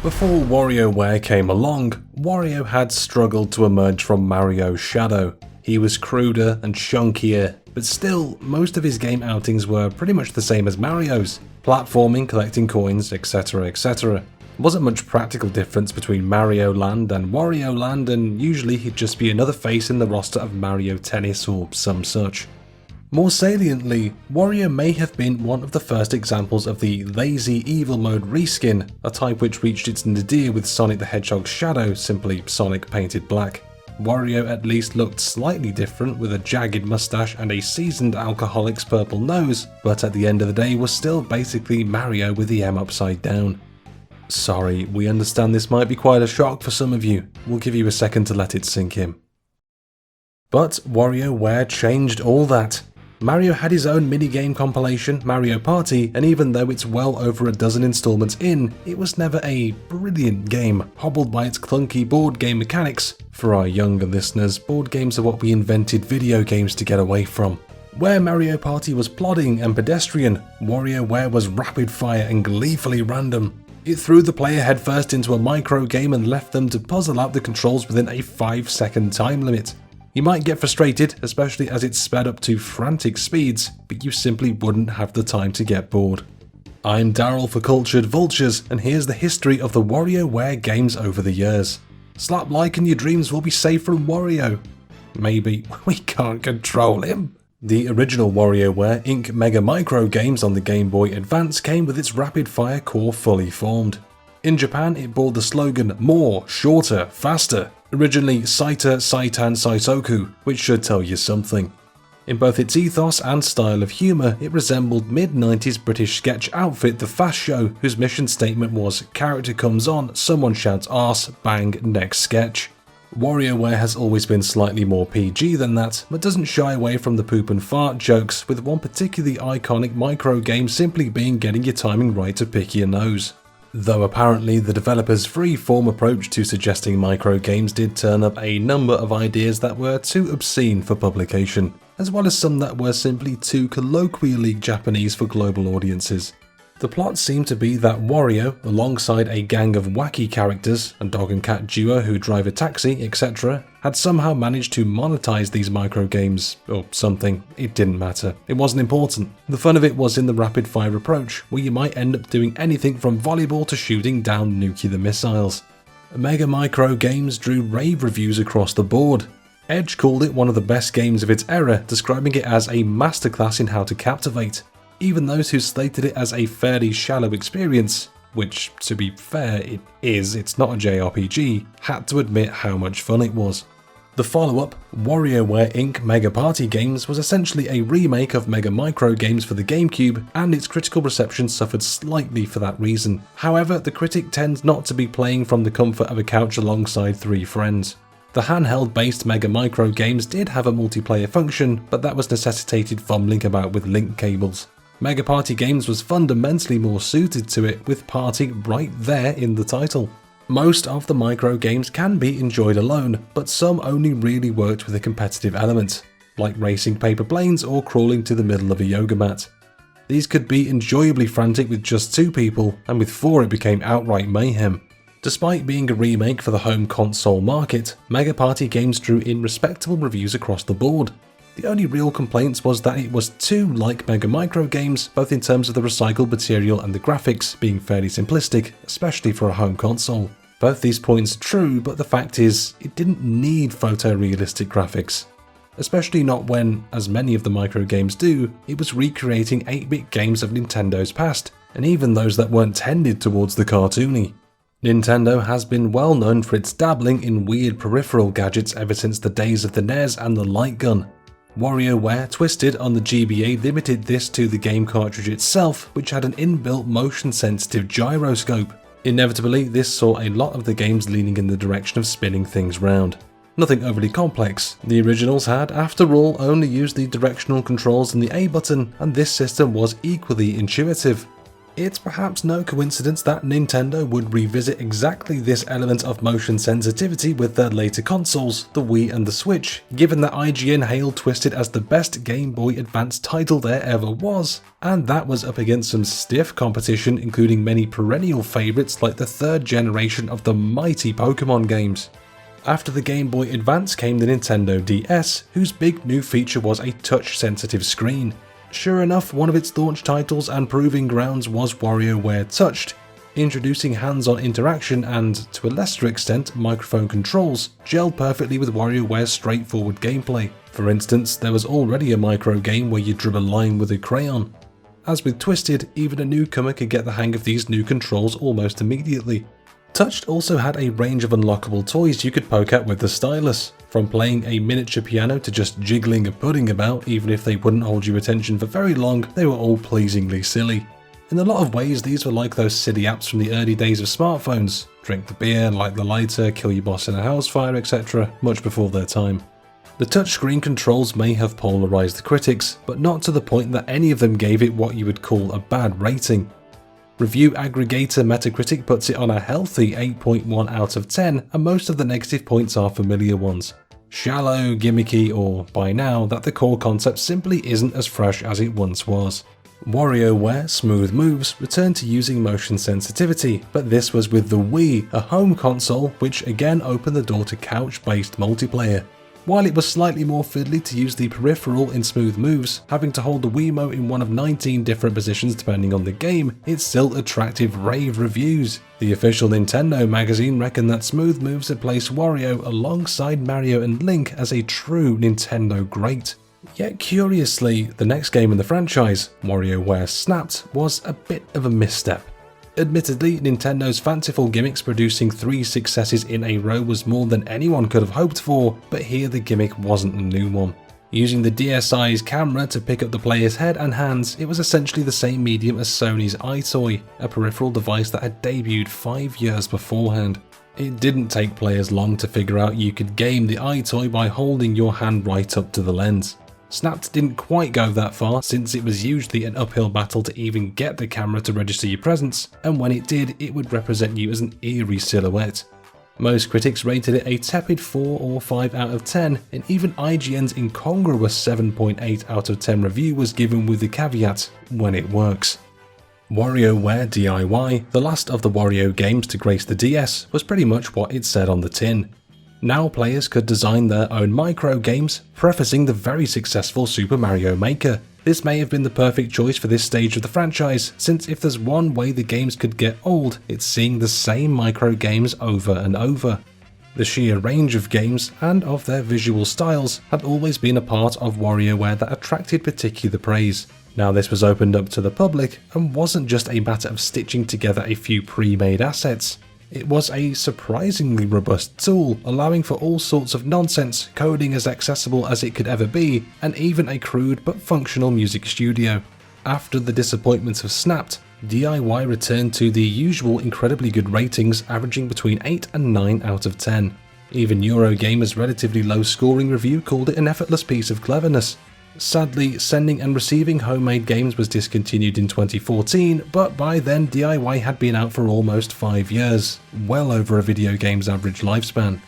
Before WarioWare came along, Wario had struggled to emerge from Mario's shadow. He was cruder and chunkier, but still, most of his game outings were pretty much the same as Mario's. Platforming, collecting coins, etc, etc. Wasn't much practical difference between Mario Land and Wario Land, and usually he'd just be another face in the roster of Mario Tennis or some such. More saliently, Wario may have been one of the first examples of the lazy evil mode reskin, a type which reached its nadir with Sonic the Hedgehog's shadow, simply Sonic painted black. Wario at least looked slightly different with a jagged mustache and a seasoned alcoholic's purple nose, but at the end of the day was still basically Mario with the M upside down. Sorry, we understand this might be quite a shock for some of you. We'll give you a second to let it sink in. But WarioWare changed all that. Mario had his own minigame compilation, Mario Party, and even though it's well over a dozen installments in, it was never a brilliant game, hobbled by its clunky board game mechanics. For our younger listeners, board games are what we invented video games to get away from. Where Mario Party was plodding and pedestrian, WarioWare was rapid fire and gleefully random. It threw the player headfirst into a micro game and left them to puzzle out the controls within a 5-second time limit. You might get frustrated, especially as it's sped up to frantic speeds, but you simply wouldn't have the time to get bored. I'm Daryl for Cultured Vultures, and here's the history of the WarioWare games over the years. Slap like and your dreams will be safe from Wario. Maybe we can't control him. The original WarioWare Inc. Mega Micro games on the Game Boy Advance came with its rapid-fire core fully formed. In Japan, it bore the slogan more, shorter, faster, originally Saita, Saitan, Saitoku, which should tell you something. In both its ethos and style of humour, it resembled mid-90s British sketch outfit The Fast Show, whose mission statement was character comes on, someone shouts arse, bang, next sketch. WarioWare has always been slightly more PG than that, but doesn't shy away from the poop and fart jokes, with one particularly iconic micro game simply being getting your timing right to pick your nose. Though apparently the developers' free-form approach to suggesting micro games did turn up a number of ideas that were too obscene for publication, as well as some that were simply too colloquially Japanese for global audiences. The plot seemed to be that Wario, alongside a gang of wacky characters, a dog and cat duo who drive a taxi, etc., had somehow managed to monetize these micro games, or something. It didn't matter. It wasn't important. The fun of it was in the rapid-fire approach, where you might end up doing anything from volleyball to shooting down nuclear missiles. Mega Micro games drew rave reviews across the board. Edge called it one of the best games of its era, describing it as a masterclass in how to captivate. Even those who slated it as a fairly shallow experience, which, to be fair, it is, it's not a JRPG, had to admit how much fun it was. The follow-up, WarioWare Inc. Mega Party Games, was essentially a remake of Mega Micro games for the GameCube, and its critical reception suffered slightly for that reason. However, the critic tends not to be playing from the comfort of a couch alongside 3 friends. The handheld-based Mega Micro games did have a multiplayer function, but that was necessitated fumbling about with link cables. Mega Party Games was fundamentally more suited to it, with Party right there in the title. Most of the micro games can be enjoyed alone, but some only really worked with a competitive element, like racing paper planes or crawling to the middle of a yoga mat. These could be enjoyably frantic with just 2 people, and with 4 it became outright mayhem. Despite being a remake for the home console market, Mega Party Games drew in respectable reviews across the board. The only real complaints was that it was too like Mega Micro games, both in terms of the recycled material and the graphics being fairly simplistic, especially for a home console. Both these points are true, but the fact is, it didn't need photorealistic graphics. Especially not when, as many of the micro games do, it was recreating 8-bit games of Nintendo's past, and even those that weren't tended towards the cartoony. Nintendo has been well known for its dabbling in weird peripheral gadgets ever since the days of the NES and the light gun. WarioWare Twisted on the GBA limited this to the game cartridge itself, which had an inbuilt motion-sensitive gyroscope. Inevitably, this saw a lot of the games leaning in the direction of spinning things round. Nothing overly complex. The originals had, after all, only used the directional controls and the A button, and this system was equally intuitive. It's perhaps no coincidence that Nintendo would revisit exactly this element of motion sensitivity with their later consoles, the Wii and the Switch, given that IGN hailed Twisted as the best Game Boy Advance title there ever was, and that was up against some stiff competition including many perennial favourites like the third generation of the mighty Pokemon games. After the Game Boy Advance came the Nintendo DS, whose big new feature was a touch-sensitive screen. Sure enough, one of its launch titles and proving grounds was WarioWare Touched, introducing hands-on interaction and, to a lesser extent, microphone controls, gelled perfectly with WarioWare's straightforward gameplay. For instance, there was already a micro game where you drew a line with a crayon. As with Twisted, even a newcomer could get the hang of these new controls almost immediately. Touched also had a range of unlockable toys you could poke at with the stylus, from playing a miniature piano to just jiggling a pudding about. Even if they wouldn't hold your attention for very long, they were all pleasingly silly. In a lot of ways, these were like those silly apps from the early days of smartphones. Drink the beer, light the lighter, kill your boss in a house fire, etc., much before their time. The touchscreen controls may have polarised the critics, but not to the point that any of them gave it what you would call a bad rating. Review aggregator Metacritic puts it on a healthy 8.1 out of 10, and most of the negative points are familiar ones. Shallow, gimmicky, or, by now, that the core concept simply isn't as fresh as it once was. WarioWare Smooth Moves returned to using motion sensitivity, but this was with the Wii, a home console which again opened the door to couch-based multiplayer. While it was slightly more fiddly to use the peripheral in Smooth Moves, having to hold the Wiimote in one of 19 different positions depending on the game, it still attracted rave reviews. The official Nintendo magazine reckoned that Smooth Moves had placed Wario alongside Mario and Link as a true Nintendo great. Yet curiously, the next game in the franchise, WarioWare Snapped, was a bit of a misstep. Admittedly, Nintendo's fanciful gimmicks producing 3 successes in a row was more than anyone could have hoped for, but here the gimmick wasn't a new one. Using the DSi's camera to pick up the player's head and hands, it was essentially the same medium as Sony's iToy, a peripheral device that had debuted 5 years beforehand. It didn't take players long to figure out you could game the iToy by holding your hand right up to the lens. Snapped didn't quite go that far, since it was usually an uphill battle to even get the camera to register your presence, and when it did, it would represent you as an eerie silhouette. Most critics rated it a tepid 4 or 5 out of 10, and even IGN's incongruous 7.8 out of 10 review was given with the caveat, when it works. WarioWare DIY, the last of the Wario games to grace the DS, was pretty much what it said on the tin. Now players could design their own micro games, prefacing the very successful Super Mario Maker. This may have been the perfect choice for this stage of the franchise, since if there's one way the games could get old, it's seeing the same micro games over and over. The sheer range of games, and of their visual styles, had always been a part of WarioWare that attracted particular praise. Now this was opened up to the public, and wasn't just a matter of stitching together a few pre-made assets. It was a surprisingly robust tool, allowing for all sorts of nonsense, coding as accessible as it could ever be, and even a crude but functional music studio. After the disappointment of Snapped, DIY returned to the usual incredibly good ratings, averaging between 8 and 9 out of 10. Even Eurogamer's relatively low scoring review called it an effortless piece of cleverness. Sadly, sending and receiving homemade games was discontinued in 2014, but by then DIY had been out for almost 5 years, well over a video game's average lifespan.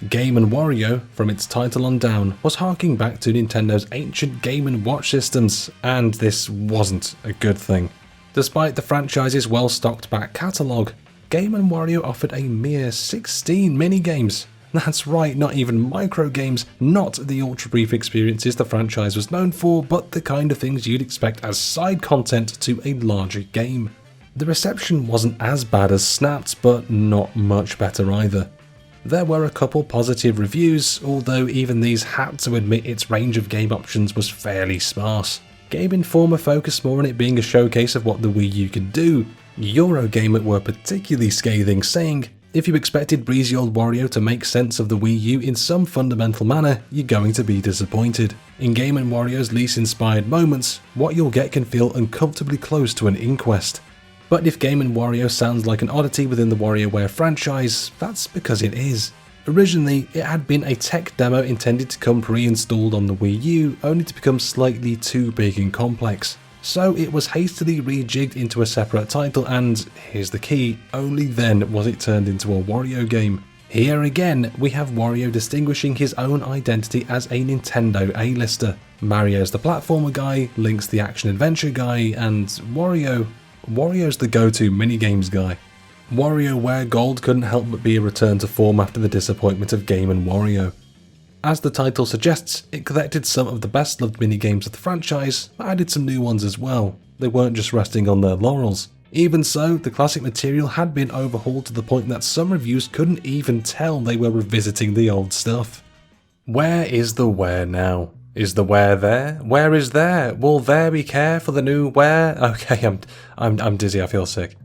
Game & Wario, from its title on down, was harking back to Nintendo's ancient Game & Watch systems, and this wasn't a good thing. Despite the franchise's well-stocked back catalogue, Game & Wario offered a mere 16 minigames. That's right, not even micro games, not the ultra-brief experiences the franchise was known for, but the kind of things you'd expect as side content to a larger game. The reception wasn't as bad as Snapped, but not much better either. There were a couple positive reviews, although even these had to admit its range of game options was fairly sparse. Game Informer focused more on it being a showcase of what the Wii U could do. Eurogamer were particularly scathing, saying, "If you expected breezy old Wario to make sense of the Wii U in some fundamental manner, you're going to be disappointed. In Game & Wario's least inspired moments, what you'll get can feel uncomfortably close to an inquest." But if Game & Wario sounds like an oddity within the WarioWare franchise, that's because it is. Originally, it had been a tech demo intended to come pre-installed on the Wii U, only to become slightly too big and complex. so it was hastily rejigged into a separate title, and here's the key, only then was it turned into a Wario game. Here again, we have Wario distinguishing his own identity as a Nintendo A-lister. Mario's the platformer guy, Link's the action-adventure guy, and Wario's the go-to minigames guy. WarioWare Gold couldn't help but be a return to form after the disappointment of Game & Wario. As the title suggests, it collected some of the best-loved minigames of the franchise, but added some new ones as well. They weren't just resting on their laurels. Even so, the classic material had been overhauled to the point that some reviews couldn't even tell they were revisiting the old stuff. Where is the where now? Is the where there? Where is there? Will there be care for the new where? Okay, I'm dizzy, I feel sick.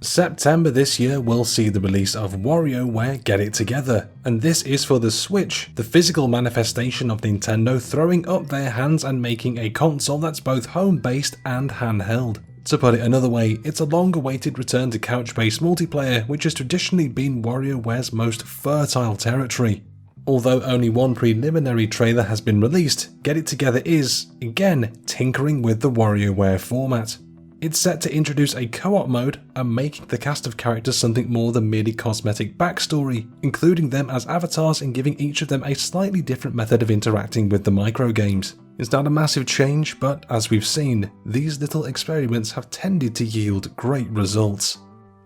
September this year will see the release of WarioWare Get It Together, and this is for the Switch, the physical manifestation of Nintendo throwing up their hands and making a console that's both home-based and handheld. To put it another way, it's a long-awaited return to couch-based multiplayer, which has traditionally been WarioWare's most fertile territory. Although only one preliminary trailer has been released, Get It Together is, again, tinkering with the WarioWare format. It's set to introduce a co-op mode and making the cast of characters something more than merely cosmetic backstory, including them as avatars and giving each of them a slightly different method of interacting with the microgames. It's not a massive change, but as we've seen, these little experiments have tended to yield great results.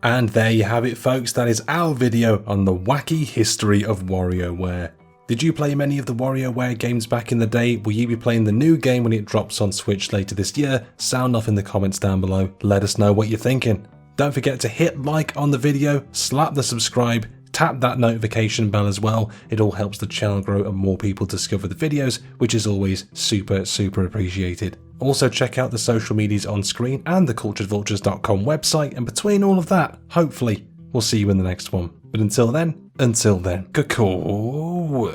And there you have it folks, that is our video on the wacky history of WarioWare. Did you play many of the WarioWare games back in the day? Will you be playing the new game when it drops on Switch later this year? Sound off in the comments down below, let us know what you're thinking. Don't forget to hit like on the video, slap the subscribe, tap that notification bell as well. It all helps the channel grow and more people discover the videos, which is always super appreciated. Also check out the social medias on screen and the culturedvultures.com website, and between all of that, hopefully, we'll see you in the next one. But until then, caw.